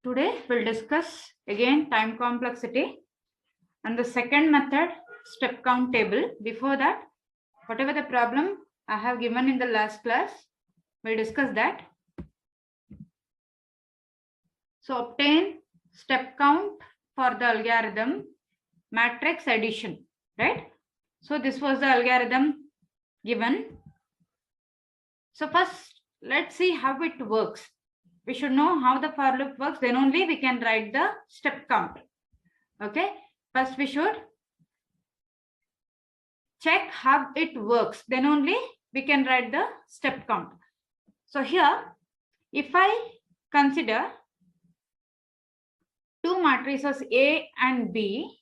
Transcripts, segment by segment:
Today we'll discuss again time complexity and the second method, step count table. Before that, whatever the problem I have given in the last class, we'll discuss that. So obtain step count for the algorithm matrix addition, right? So this was the algorithm given. So first, let's see how it works. We should know how the for loop works, then only we can write the step count. Okay, first we should check how it works, then only we can write the step count. So here, if I consider two matrices A and B,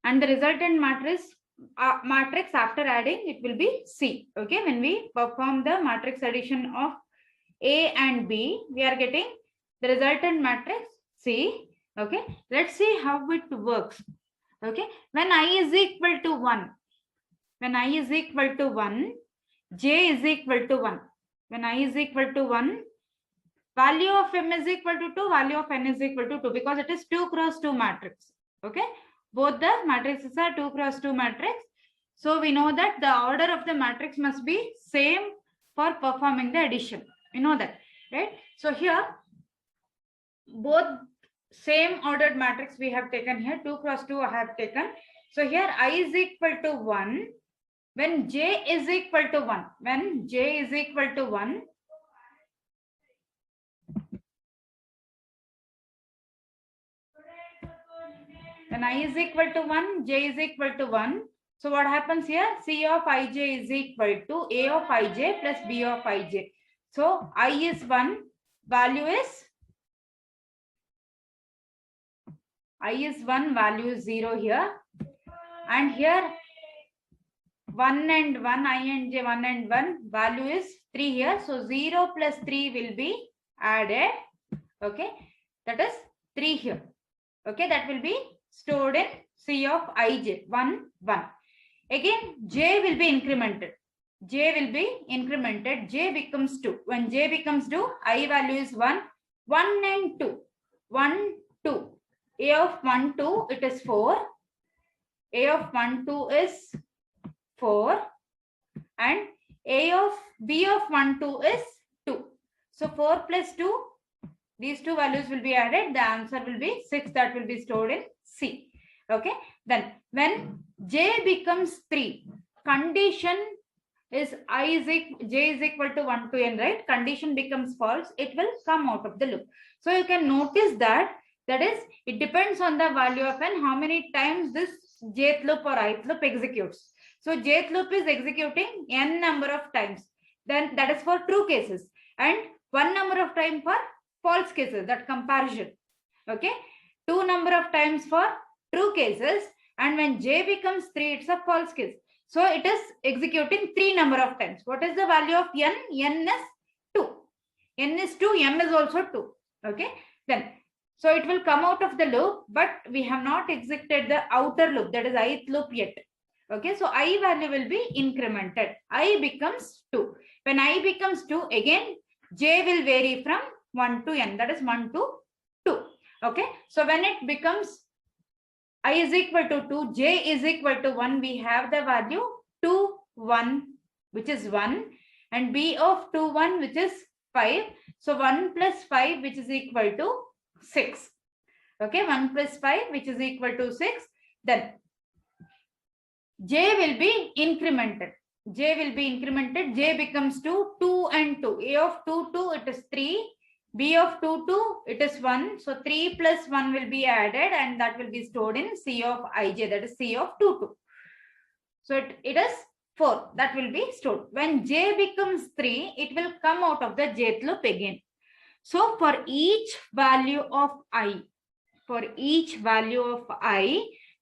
and the resultant matrix after adding, it will be C. Okay, when we perform the matrix addition of A and B, we are getting the resultant matrix C. Okay, let's see how it works. Okay, when I is equal to 1, when I is equal to 1, J is equal to 1. When I is equal to 1, value of M is equal to 2, value of N is equal to 2, because it is 2 cross 2 matrix. Okay, both the matrices are 2 cross 2 matrix. So we know that the order of the matrix must be same for performing the addition. We know that, right? So here, both same ordered matrix we have taken here, 2 cross 2 I have taken. So here I is equal to 1. When J is equal to 1, when J is equal to 1, when I is equal to 1, J is equal to 1. So what happens here? C of Ij is equal to A of Ij plus B of Ij. So I is 1, value is I is 1, value is 0 here. And here 1 and 1, I and J, 1 and 1, value is 3 here. So 0 plus 3 will be added. Okay, that is 3 here. Okay, that will be stored in C of Ij, 1, 1. Again, J will be incremented. J will be incremented. J becomes 2. When J becomes 2, I value is 1, 1 and 2. 1, 2. A of 1, 2, it is 4. A of 1, 2 is 4. And A of B of 1, 2 is 2. So 4 plus 2, these two values will be added. The answer will be 6. That will be stored in C. Okay. Then when J becomes 3, condition is J is equal to 1 to N, right? Condition becomes false. It will come out of the loop. So you can notice that is, it depends on the value of N, how many times this Jth loop or Ith loop executes. So Jth loop is executing N number of times. Then that is for true cases. And 1 number of time for false cases, that comparison. Okay, 2 number of times for true cases, and when J becomes 3, it's a false case. So it is executing 3 number of times. What is the value of N? N is 2. N is 2, M is also 2. Okay, then so it will come out of the loop, but we have not executed the outer loop, that is ith loop yet. Okay, so I value will be incremented. I becomes 2. When I becomes 2, again J will vary from 1 to N, that is 1 to 2. Okay, so when it becomes I is equal to 2, J is equal to 1, we have the value 2, 1, which is 1, and B of 2, 1, which is 5. So 1 plus 5, which is equal to 6. Okay, 1 plus 5, which is equal to 6. Then J will be incremented. J will be incremented. J becomes 2, 2 and 2. A of 2, 2, it is 3. B of 2, 2, it is 1. So 3 plus 1 will be added, and that will be stored in C of Ij, that is C of 2, 2. So it is 4, that will be stored. When J becomes 3, it will come out of the Jth loop again. So for each value of I,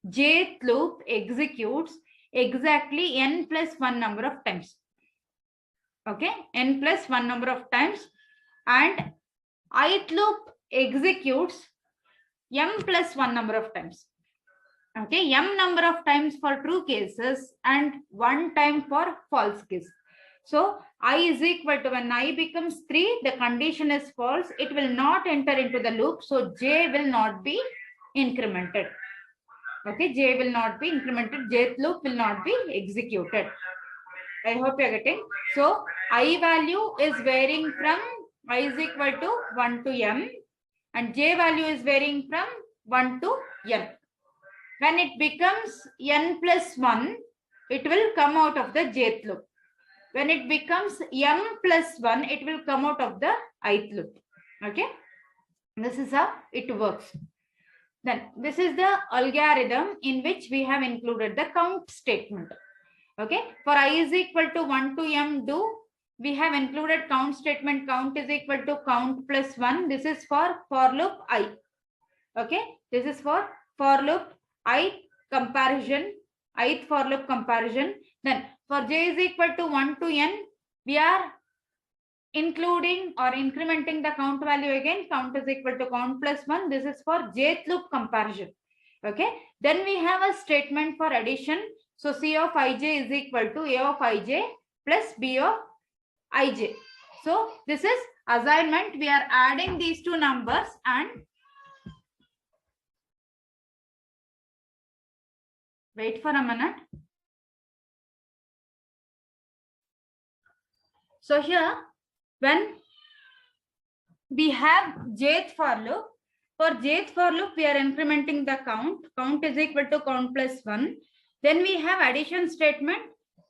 Jth loop executes exactly N plus 1 number of times. Okay, N plus 1 number of times, and ith loop executes M plus 1 number of times. Okay, M number of times for true cases and 1 time for false case. So I is equal to, when I becomes 3, the condition is false. It will not enter into the loop. So j will not be incremented. Okay, j will not be incremented. Jth loop will not be executed. I hope you are getting. So I value is varying from I is equal to 1 to m, and j value is varying from 1 to n. When it becomes n plus 1, it will come out of the jth loop. When it becomes m plus 1, it will come out of the ith loop. Okay, this is how it works. Then this is the algorithm in which we have included the count statement. Okay, for I is equal to 1 to m do, we have included count statement. Count is equal to count plus 1. This is for loop I. Okay, this is for loop I comparison, ith for loop comparison. Then for j is equal to 1 to n, we are including or incrementing the count value again. Count is equal to count plus 1. This is for jth loop comparison. Okay, then we have a statement for addition. So C of ij is equal to A of ij plus B of ij. So this is assignment. We are adding these two numbers and wait for a minute. So here, when we have jth for loop, for jth for loop, we are incrementing the count. Count is equal to count plus 1. Then we have addition statement,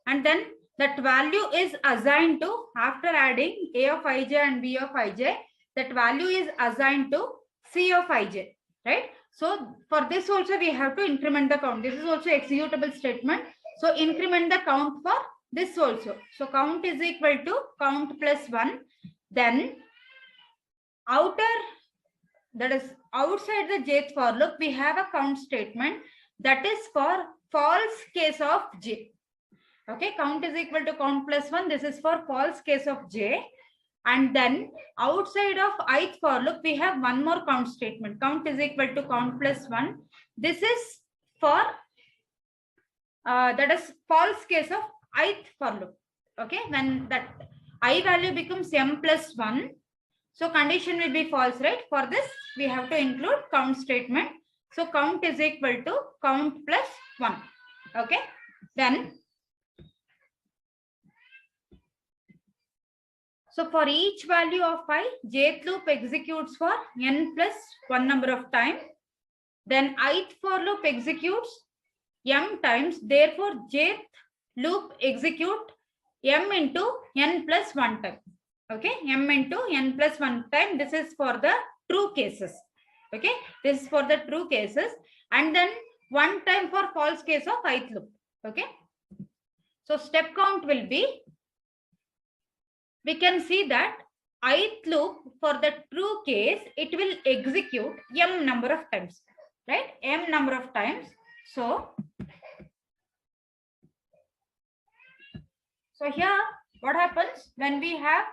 and then that value is assigned to, after adding A of ij and B of ij, that value is assigned to C of ij, right? So for this also we have to increment the count. This is also executable statement. So increment the count for this also. So count is equal to count plus 1. Then outer, that is outside the jth for loop, we have a count statement that is for false case of j. Okay, count is equal to count plus 1. This is for false case of j. And then outside of ith for loop, we have one more count statement. Count is equal to count plus 1. This is for that is false case of ith for loop. Okay, when that I value becomes m plus 1, so condition will be false, right? For this, we have to include count statement. So count is equal to count plus 1. Okay, then so for each value of I, jth loop executes for n plus 1 number of time. Then ith for loop executes m times. Therefore, jth loop execute m into n plus 1 time. Okay, m into n plus 1 time. This is for the true cases. Okay, this is for the true cases. And then 1 time for false case of ith loop. Okay, so step count will be, we can see that ith loop for the true case, it will execute m number of times, right? M number of times. So here what happens when we have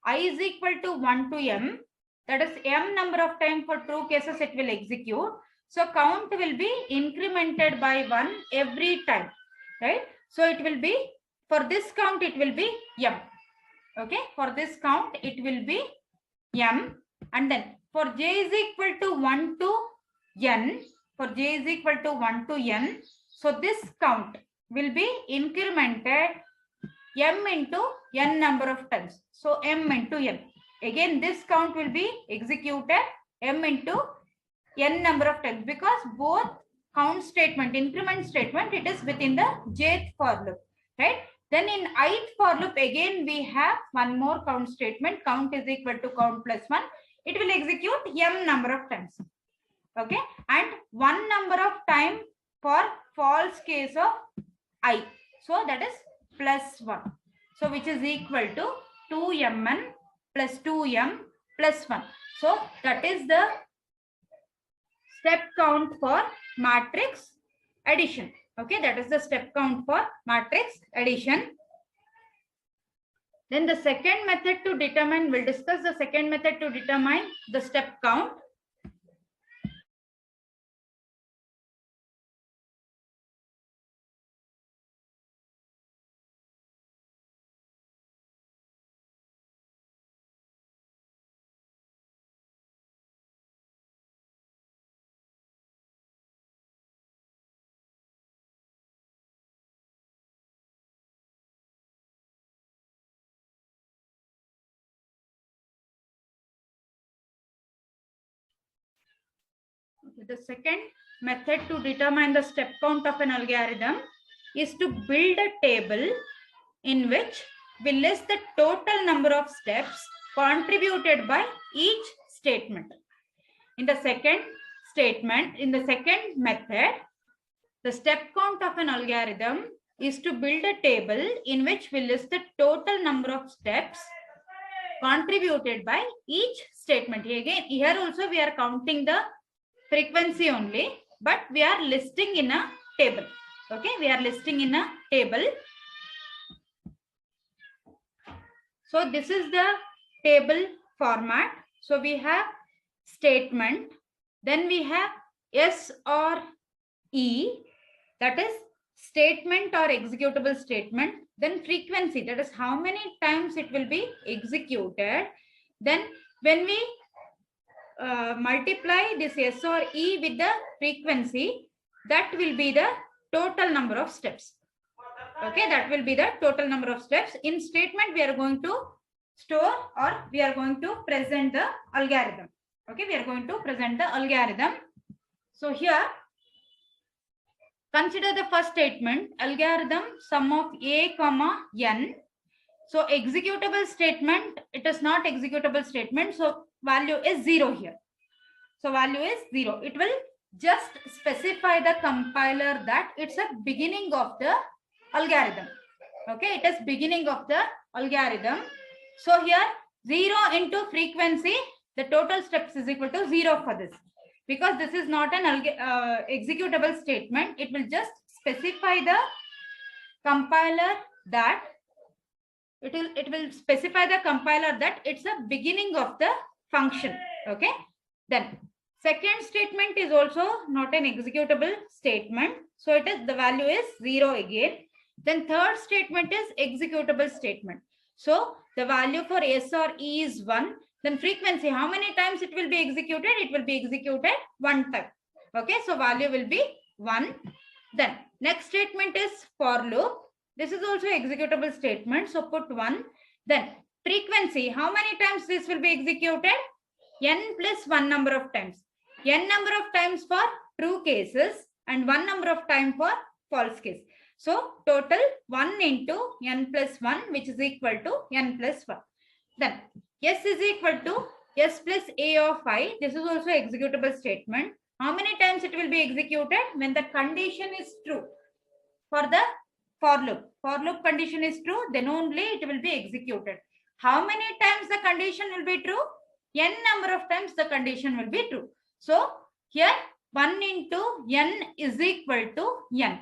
I is equal to 1 to m, that is m number of time for true cases it will execute. So count will be incremented by 1 every time, right? So it will be, for this count it will be m. Okay, for this count it will be m. And then for j is equal to 1 to n, for j is equal to 1 to n, so this count will be incremented m into n number of times. So m into n. Again, this count will be executed m into n number of times, because both count statement, increment statement, it is within the jth for loop, right? Then in ith for loop, again we have one more count statement. Count is equal to count plus 1. It will execute m number of times. Okay, and 1 number of time for false case of I. So that is plus 1. So which is equal to 2mn plus 2m plus 1. So that is the step count for matrix addition. Okay, that is the step count for matrix addition. Then the second method to determine, we'll discuss the second method to determine the step count. the second method to determine the step count of an algorithm is to build a table in which we list the total number of steps contributed by each statement. In the second method, the step count of an algorithm is to build a table in which we list the total number of steps contributed by each statement. Again, here also we are counting the frequency only, but we are listing in a table. Okay, we are listing in a table. So this is the table format. So we have statement, then we have S or E, that is statement or executable statement, then frequency, that is how many times it will be executed. Then when we multiply this S or E with the frequency, that will be the total number of steps. Okay, that will be the total number of steps. In statement, we are going to store or we are going to present the algorithm. Okay, we are going to present the algorithm. So here, consider the first statement, algorithm sum of A comma N. So executable statement, it is not executable statement. So value is 0 here. So value is 0. It will just specify the compiler that it's a beginning of the algorithm. Okay, it is beginning of the algorithm. So here 0 into frequency, the total steps is equal to 0 for this. Because this is not an executable statement, it will just specify the compiler that it will specify the compiler that it's a beginning of the function. Okay, then second statement is also not an executable statement, so it is the value is 0 again. Then third statement is executable statement, so the value for S or E is 1. Then frequency, how many times it will be executed? It will be executed 1 time. Okay, so value will be 1. Then next statement is for loop. This is also executable statement, so put 1. Then frequency, how many times this will be executed? N plus 1 number of times. N number of times for true cases and 1 number of time for false case. So total 1 into N plus 1, which is equal to N plus 1. Then S is equal to S plus A of I. This is also executable statement. How many times it will be executed? When the condition is true. For the for loop condition is true, then only it will be executed. How many times the condition will be true? N number of times the condition will be true. So here 1 into N is equal to N.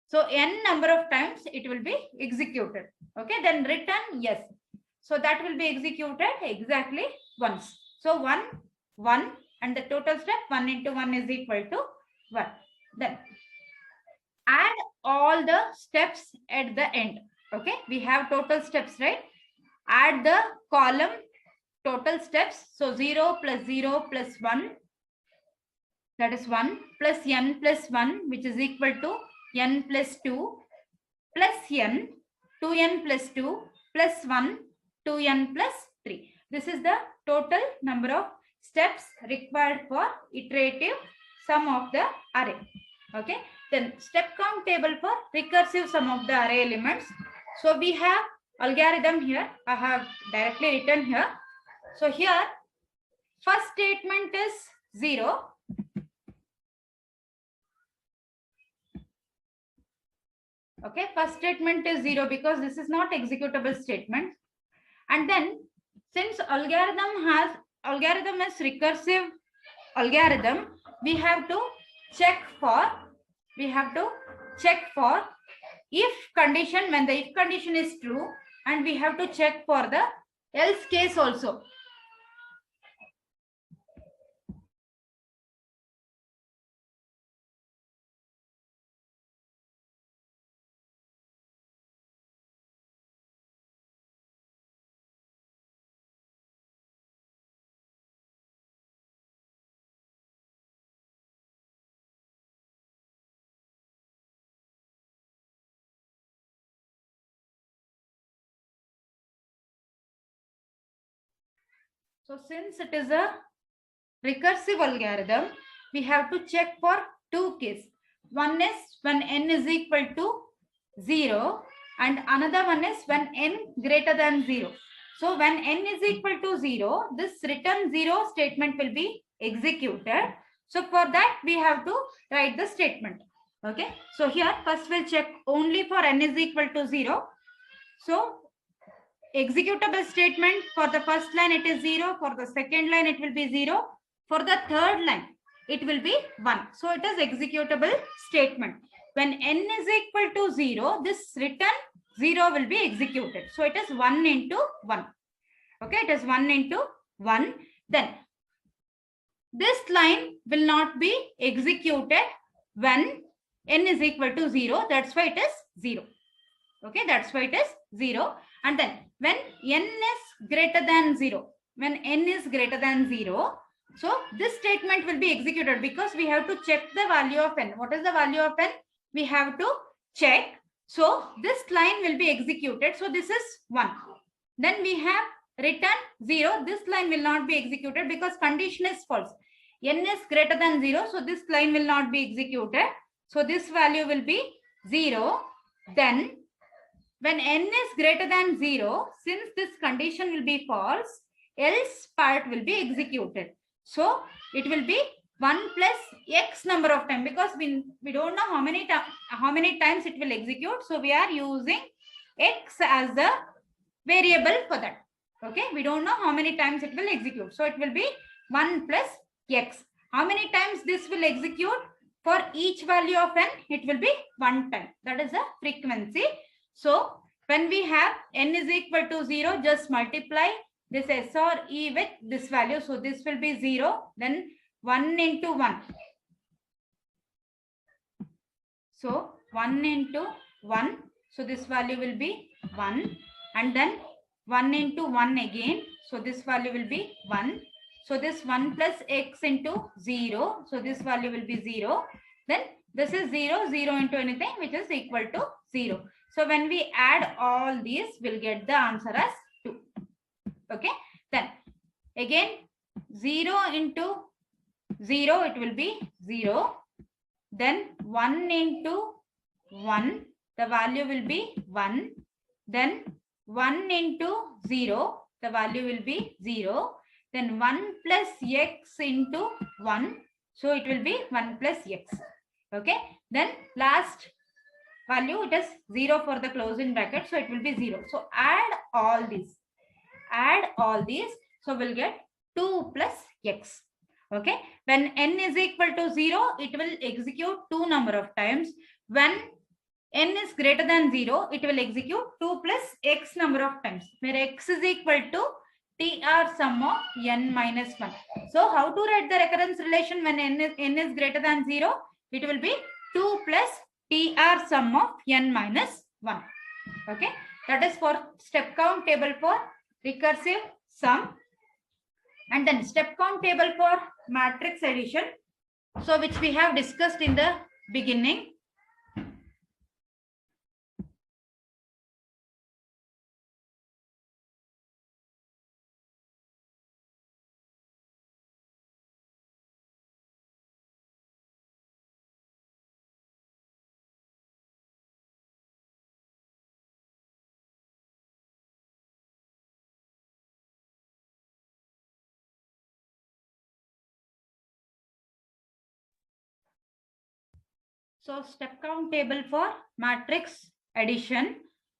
So N number of times it will be executed. Okay, then return yes. So that will be executed exactly once. So 1, 1 and the total step 1 into 1 is equal to 1. Then add all the steps at the end. Okay, we have total steps, right? Add the column total steps. So 0 plus 0 plus 1, that is 1, plus N plus 1, which is equal to N plus 2 plus N, 2N plus 2 plus 1, 2N plus 3. This is the total number of steps required for iterative sum of the array. Okay, then step count table for recursive sum of the array elements. So we have algorithm here. I have directly written here. So here first statement is 0. Okay, first statement is 0 because this is not executable statement. And then since algorithm is recursive algorithm, we have to check for if condition, when the if condition is true, and we have to check for the else case also. So since it is a recursive algorithm, we have to check for two cases. One is when n is equal to 0 and another one is when n greater than 0. So when n is equal to 0, this return 0 statement will be executed. So for that we have to write the statement. Okay. So here first we'll check only for n is equal to 0. So executable statement for the first line it is 0, for the second line it will be 0, for the third line it will be 1. So it is executable statement. When n is equal to 0, this return 0 will be executed. So it is 1 into 1. Okay, it is 1 into 1. Then this line will not be executed when n is equal to 0. That's why it is 0. Okay, that's why it is 0. And then when n is greater than 0, when n is greater than 0, so this statement will be executed because we have to check the value of n. What is the value of n? We have to check. So this line will be executed. So this is 1. Then we have return 0. This line will not be executed because condition is false. N is greater than 0. So this line will not be executed. So this value will be 0. Then when n is greater than 0, since this condition will be false, else part will be executed. So it will be 1 plus x number of times because we don't know how many times it will execute. So we are using x as the variable for that. Okay, we don't know how many times it will execute. So it will be 1 plus x. How many times this will execute? For each value of n, it will be 1 time. That is the frequency. So when we have n is equal to 0, just multiply this s or e with this value. So this will be 0. Then 1 into 1. So 1 into 1. So this value will be 1. And then 1 into 1 again. So this value will be 1. So this 1 plus x into 0. So this value will be 0. Then this is 0, 0 into anything which is equal to 0. So when we add all these, we'll get the answer as 2. Okay. Then again 0 into 0, it will be 0. Then 1 into 1, the value will be 1. Then 1 into 0, the value will be 0. Then 1 plus x into 1. So it will be 1 plus x. Okay. Then last value, it is 0 for the closing bracket. So it will be 0. So add all these. Add all these. So we'll get 2 plus x. Okay. When n is equal to 0, it will execute 2 number of times. When n is greater than 0, it will execute 2 plus x number of times, where x is equal to TR sum of n minus 1. So how to write the recurrence relation when n is greater than 0? It will be 2 plus TR sum of n minus 1. Okay. That is for step count table for recursive sum. And then step count table for matrix addition. So which we have discussed in the beginning. So step count table for matrix addition.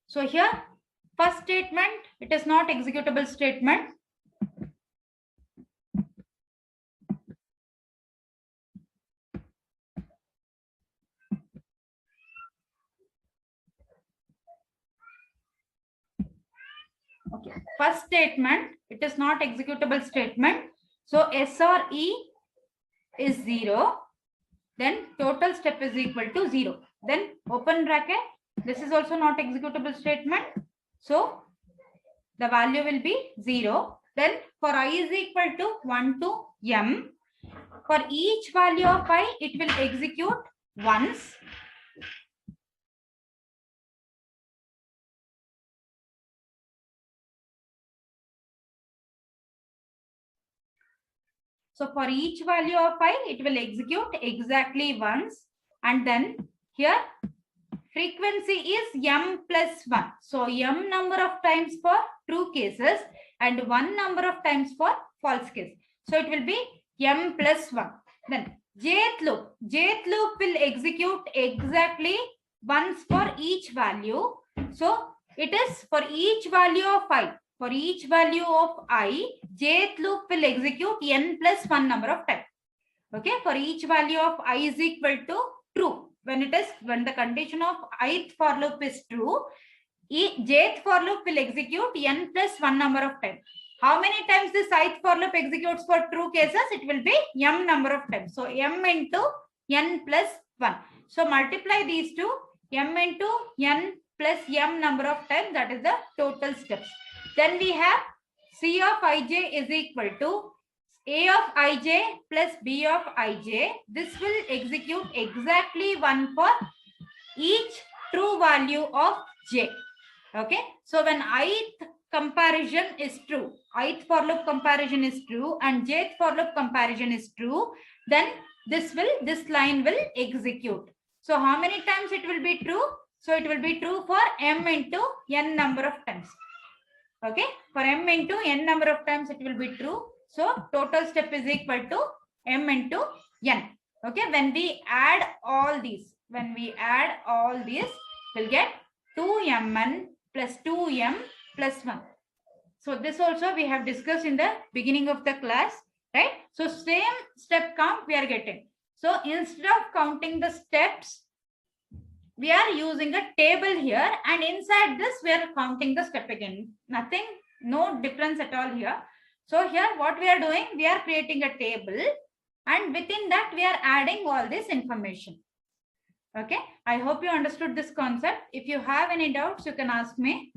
So here first statement, it is not executable statement. Okay. First statement, it is not executable statement. So S or E is 0. Then total step is equal to 0. Then open bracket. This is also not executable statement. So the value will be 0. Then for I is equal to 1 to m. For each value of I, it will execute once. So for each value of I, it will execute exactly once. And then here frequency is m plus 1. So m number of times for true cases and 1 number of times for false case. So it will be m plus 1. Then jth loop will execute exactly once for each value. So it is for each value of I. For each value of I, jth loop will execute n plus 1 number of times. Okay, for each value of I is equal to true. When the condition of ith for loop is true, jth for loop will execute n plus 1 number of times. How many times this ith for loop executes for true cases? It will be m number of times. So m into n plus 1. So multiply these two, m into n plus m number of times, that is the total steps. Then we have C of ij is equal to A of ij plus B of ij. This will execute exactly one for each true value of j. Okay, so when ith comparison is true, ith for loop comparison is true and jth for loop comparison is true, then this line will execute. So how many times it will be true? So it will be true for m into n number of times. Okay, for m into n number of times it will be true. So total step is equal to m into n. Okay, when we add all these, we'll get 2mn plus 2m plus 1. So this also we have discussed in the beginning of the class, right? So same step count we are getting. So instead of counting the steps, we are using a table here, and inside this we are counting the step again. Nothing, no difference at all here. So here what we are doing, we are creating a table, and within that we are adding all this information. Okay, I hope you understood this concept. If you have any doubts, you can ask me.